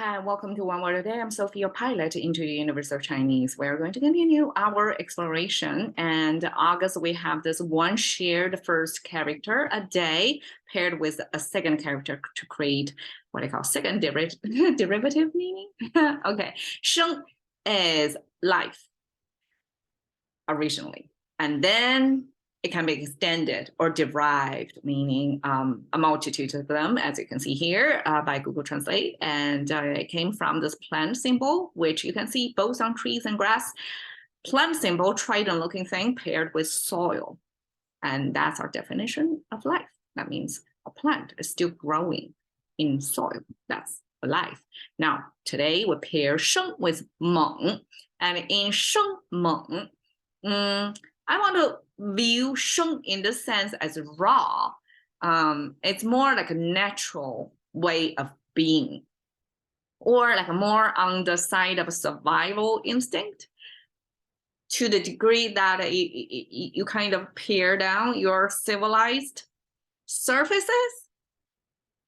Hi, welcome to One Word a Day. I'm Sophie, your pilot into the universe of Chinese. We're going to continue our exploration. And August, we have this one shared first character a day paired with a second character to create what I call second derivative meaning. Okay, 生 is life originally, and then it can be extended or derived, meaning a multitude of them, as you can see here by Google Translate. And it came from this plant symbol, which you can see both on trees and grass. Plant symbol, trident-looking thing paired with soil. And that's our definition of life. That means a plant is still growing in soil. That's life. Now, today we pair 生 with 猛. And in 生猛, I want to view 生 in this sense as raw. It's more like a natural way of being, or like more on the side of a survival instinct, to the degree that you kind of pare down your civilized surfaces,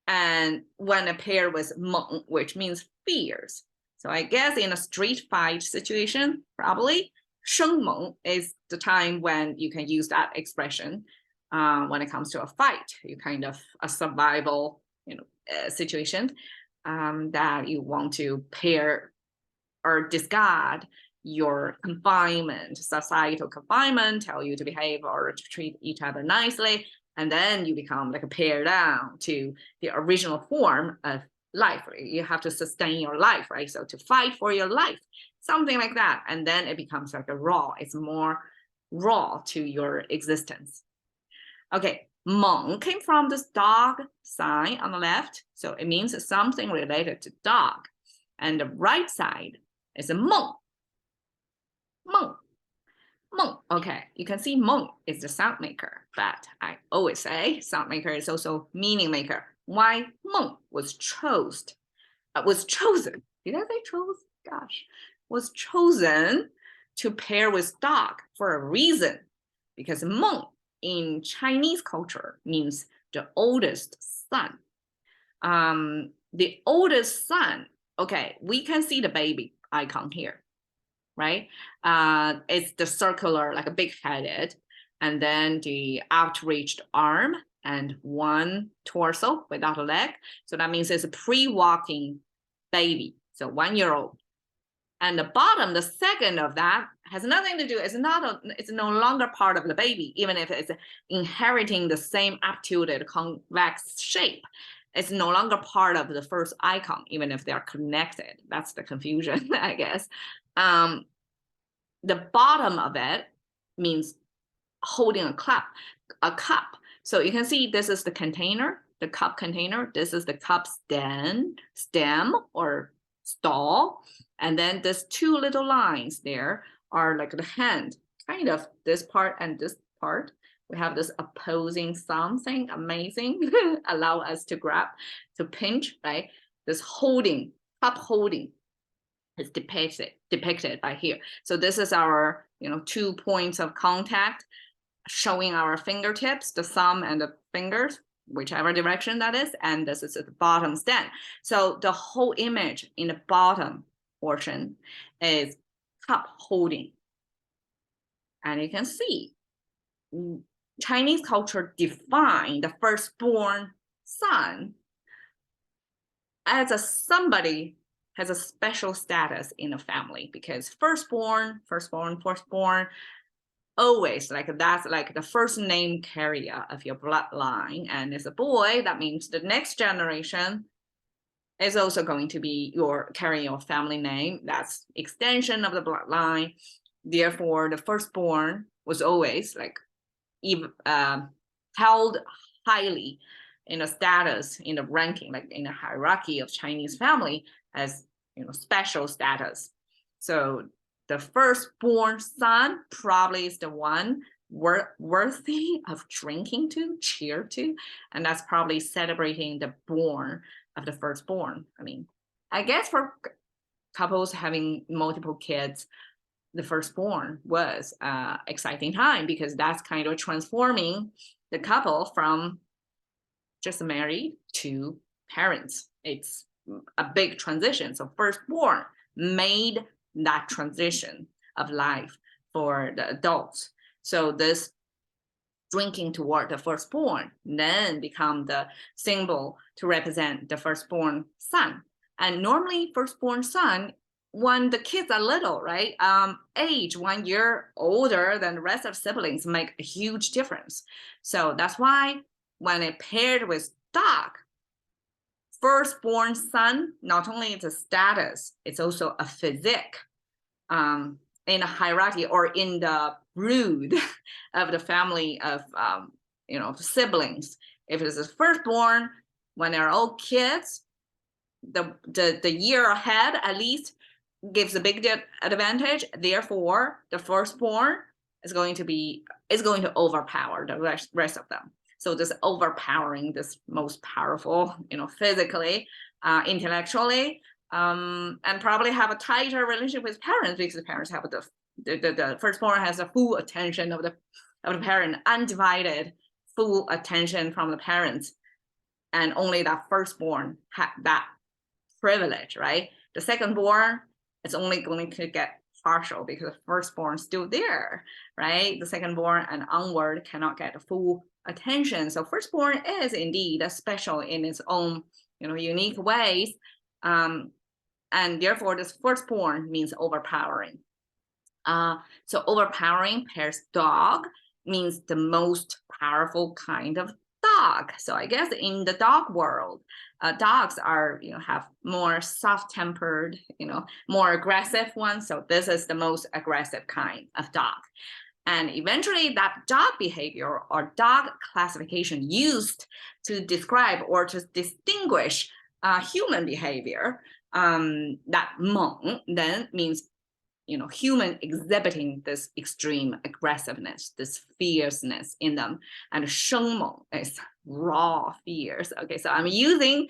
and when a pair with 猛, which means fierce. So I guess in a street fight situation, probably 生猛 is the time when you can use that expression when it comes to a fight. You kind of a survival, situation that you want to pair or discard your confinement, societal confinement, tell you to behave or to treat each other nicely, and then you become like a pared down to the original form of life. You have to sustain your life, right? So to fight for your life, something like that, and then it becomes like a raw. It's more raw to your existence. Okay, 猛 came from this dog sign on the left, so it means something related to dog, and the right side is a 梦. 梦. 梦. Okay, you can see 梦 is the sound maker, but I always say sound maker is also meaning maker. Why 梦 was chosen? Did I say chose? Gosh, was chosen to pair with dog for a reason, because 梦 in Chinese culture means the oldest son. The oldest son. Okay, we can see the baby icon here, right? It's the circular, like a big-headed, and then the outreached arm and one torso without a leg. So that means it's a pre-walking baby, so 1 year old. And the bottom, the second of that, has nothing to do. It's no longer part of the baby, even if it's inheriting the same aptitude convex shape. It's no longer part of the first icon, even if they are connected. That's the confusion, I guess. The bottom of it means holding a cup. So you can see this is the container, the cup container. This is the cup stem or stall. And then there's two little lines there are like the hand, kind of this part and this part. We have this opposing something amazing, allow us to grab, to pinch, right? This holding, cup holding is depicted by here. So this is our, 2 points of contact showing our fingertips, the thumb and the fingers, whichever direction that is, and this is at the bottom stand. So the whole image in the bottom portion is cup holding. And you can see Chinese culture define the firstborn son as somebody has a special status in a family, because firstborn, always like that's like the first name carrier of your bloodline. And as a boy, that means the next generation is also going to be carrying your family name. That's extension of the bloodline. Therefore, the firstborn was always like held highly in a status, in a ranking, like in a hierarchy of Chinese family as special status. So the firstborn son probably is the one worthy of drinking to, cheer to, and that's probably celebrating the born of the firstborn. I mean, I guess for couples having multiple kids, the firstborn was an exciting time, because that's kind of transforming the couple from just married to parents. It's a big transition. So firstborn made that transition of life for the adults. So this drinking toward the firstborn then become the symbol to represent the firstborn son. And normally firstborn son, when the kids are little, right, age 1 year older than the rest of siblings make a huge difference. So that's why when it paired with dog, firstborn son, not only is a status, it's also a physique in a hierarchy or in the brood of the family of siblings. If it's a firstborn, when they're all kids, the year ahead at least gives a big advantage. Therefore, the firstborn is going to overpower the rest of them. So this overpowering, this most powerful, physically, intellectually, and probably have a tighter relationship with parents, because the parents have the firstborn has the full attention of the parent, undivided full attention from the parents, and only that firstborn had that privilege, right? The secondborn is only going to get partial because the firstborn is still there, right? The secondborn and onward cannot get the full attention. So firstborn is indeed special in its own, unique ways. And therefore, this firstborn means overpowering. So overpowering pairs dog means the most powerful kind of dog. So I guess in the dog world, dogs are, have more soft-tempered, more aggressive ones. So this is the most aggressive kind of dog. And eventually that dog behavior or dog classification used to describe or to distinguish human behavior, that 猛 then means, human exhibiting this extreme aggressiveness, this fierceness in them. And 生猛 is raw fierce. Okay, so I'm using,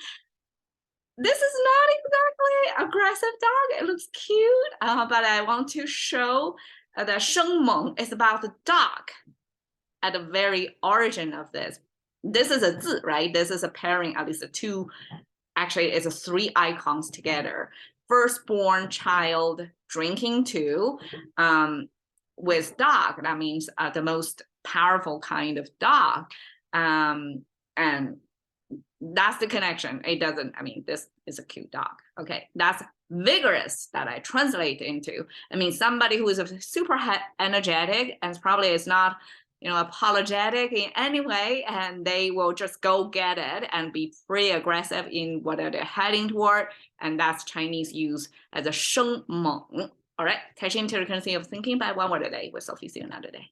this is not exactly aggressive dog. It looks cute, but I want to show that 生猛 is about the dog at the very origin of this. This is a 字, right? This is a pairing, at least two, actually it's a 3 icons together. Firstborn child drinking to with dog. That means the most powerful kind of dog. And that's the connection. It doesn't, this is a cute dog. Okay, that's vigorous that I translate into. Somebody who is super energetic and probably is not, apologetic in any way, and they will just go get it and be pretty aggressive in whatever they're heading toward. And that's Chinese use as a 生猛. All right, catching intelligence of thinking by one word a day with Sophie. See you another day.